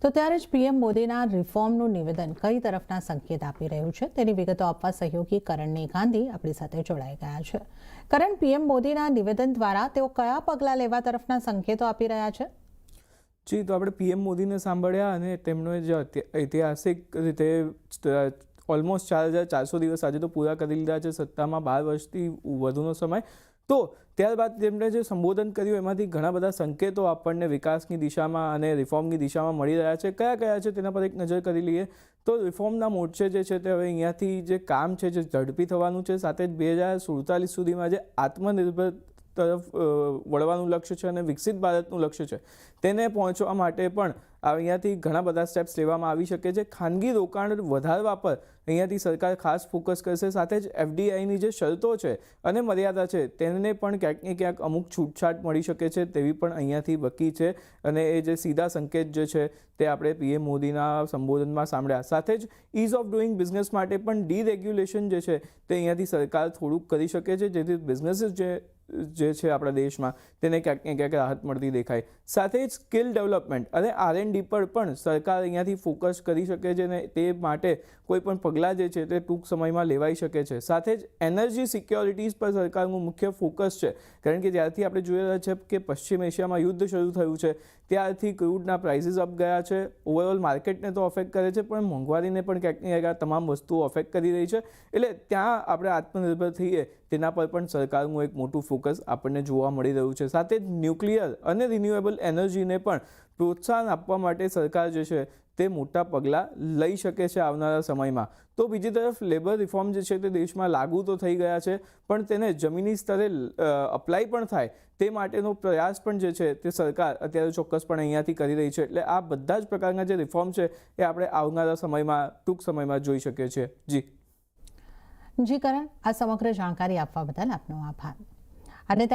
તો ત્યારે જ પીએમ મોદીના રિફોર્મનું નિવેદન કઈ તરફના સંકેત આપી રહ્યું છે તેની વિગતો આપવા સહયોગી કરણની ગાંધી આપણી સાથે જોડાઈ ગયા છે. કરણ, પીએમ મોદીના નિવેદન દ્વારા તેઓ કયા પગલાં લેવા તરફના સંકેતો આપી રહ્યા છે? જી, તો આપણે પીએમ મોદીને સાંભળ્યા અને તેમણે જે ઐતિહાસિક રીતે ઓલમોસ્ટ 4400 દિવસ આજે તો પૂરા કરી લીધા છે સત્તામાં, 12 વર્ષથી વધુનો સમય. તો ત્યારબાદ તેમણે જે સંબોધન કર્યું એમાંથી ઘણા બધા સંકેતો આપણને વિકાસની દિશામાં અને રિફોર્મની દિશામાં મળી રહ્યા છે. કયા કયા છે તેના પર એક નજર કરી લઈએ. તો રિફોર્મના મોરચે જે છે તે હવે અહીંયાથી જે કામ છે જે ઝડપી થવાનું છે, સાથે જ 2047 સુધીમાં જે આત્મનિર્ભર તરફ વળવાનું લક્ષ્ય છે અને વિકસિત ભારતનું લક્ષ્ય છે તેને પહોંચવા માટે પણ અહીંયાથી ઘણા બધા સ્ટેપ્સ લેવામાં આવી શકે છે. ખાનગી રોકાણ વધારવા પર અહીંયાથી સરકાર ખાસ ફોકસ કરશે. સાથે જ એફડીઆઈની જે શરતો છે અને મર્યાદા છે તેને પણ ક્યાંક ને ક્યાંક અમુક છૂટછાટ મળી શકે છે તેવી પણ અહીંયાથી વકી છે. અને એ જે સીધા સંકેત જે છે તે આપણે પીએમ મોદીના સંબોધનમાં સાંભળ્યા. સાથે જ ઇઝ ઓફ ડુઈંગ બિઝનેસ માટે પણ ડીરેગ્યુલેશન જે છે તે અહીંયાથી સરકાર થોડુંક કરી શકે છે, જેથી બિઝનેસીસ જે છે આપણા દેશમાં તેને ક્યાંક ને ક્યાંક રાહત મળતી દેખાય. સાથે જ સ્કિલ ડેવલપમેન્ટ અને R&D પર પણ સરકાર અહીંયાથી ફોકસ કરી શકે છે અને તે માટે કોઈ પણ પગલાં જે છે તે ટૂંક સમયમાં લેવાઈ શકે છે. સાથે જ એનર્જી સિક્યોરિટીઝ પર સરકારનું મુખ્ય ફોકસ છે, કારણ કે જ્યારથી આપણે જોઈ રહ્યા છે કે પશ્ચિમ એશિયામાં યુદ્ધ શરૂ થયું છે ત્યારથી ક્રૂડના પ્રાઇસીસ અપ ગયા છે. ઓવરઓલ માર્કેટને તો અફેક્ટ કરે છે પણ મોંઘવારીને પણ ક્યાંક ને ક્યાંક તમામ વસ્તુઓ અફેક્ટ કરી રહી છે. એટલે ત્યાં આપણે આત્મનિર્ભર થઈએ તેના પર પણ સરકારનું એક મોટું ફોકસ આપણને જોવા મળી રહ્યું છે. સાથે જ ન્યુક્લિયર અને રિન્યુએબલ એનર્જીને પણ પ્રોત્સાહન આપવા માટે સરકાર જે છે તે મોટા પગલાં લઈ શકે છે આવનારા સમયમાં. તો બીજી તરફ લેબર રિફોર્મ જે છે તે દેશમાં લાગુ તો થઈ ગયા છે પણ તેને જમીની સ્તરે અપ્લાય પણ થાય તે માટેનો પ્રયાસ પણ જે છે તે સરકાર અત્યારે ચોક્કસપણે અહીંયાથી કરી રહી છે. એટલે આ બધા જ પ્રકારના જે રિફોર્મ છે એ આપણે આવનારા સમયમાં ટૂંક સમયમાં જોઈ શકીએ છીએ. જી કરણ, આ સમગ્ર જાણકારી આપવા બદલ આપનો આભાર. અને